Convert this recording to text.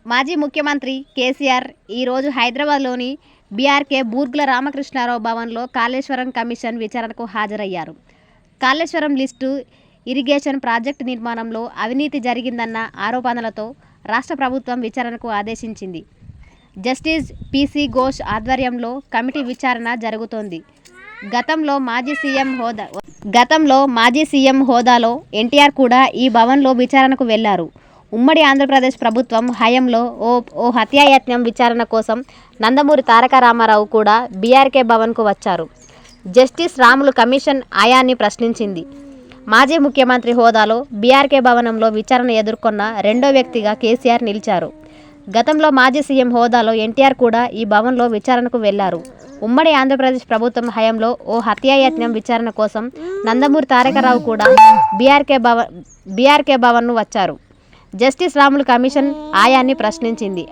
మాజీ ముఖ్యమంత్రి కేసీఆర్ ఈరోజు హైదరాబాద్లోని బీఆర్కే బూర్గుల రామకృష్ణారావు భవన్లో కాళేశ్వరం కమిషన్ విచారణకు హాజరయ్యారు. కాళేశ్వరం లిఫ్ట్ ఇరిగేషన్ ప్రాజెక్టు నిర్మాణంలో అవినీతి జరిగిందన్న ఆరోపణలతో రాష్ట్ర ప్రభుత్వం విచారణకు ఆదేశించింది. జస్టిస్ పీసీ ఘోష్ ఆధ్వర్యంలో కమిటీ విచారణ జరుగుతోంది. గతంలో మాజీ సీఎం హోదాలో ఎన్టీఆర్ కూడా ఈ భవన్లో విచారణకు వెళ్లారు. ఉమ్మడి ఆంధ్రప్రదేశ్ ప్రభుత్వం హయాంలో ఓ హత్యాయత్నం విచారణ కోసం నందమూరి తారక రామారావు కూడా బీఆర్కే భవన్కు వచ్చారు. జస్టిస్ రాములు కమిషన్ ఆయాన్ని ప్రశ్నించింది. మాజీ ముఖ్యమంత్రి హోదాలో బీఆర్కే భవనంలో విచారణ ఎదుర్కొన్న రెండో వ్యక్తిగా కేసీఆర్ నిలిచారు. గతంలో మాజీ సీఎం హోదాలో ఎన్టీఆర్ కూడా ఈ భవన్లో విచారణకు వెళ్లారు. ఉమ్మడి ఆంధ్రప్రదేశ్ ప్రభుత్వం హయాంలో ఓ హత్యాయత్నం విచారణ కోసం నందమూరి తారకరావు కూడా బీఆర్కే భవన్ను వచ్చారు. జస్టిస్ రాములు కమిషన్ ఆయాన్ని ప్రశ్నించింది.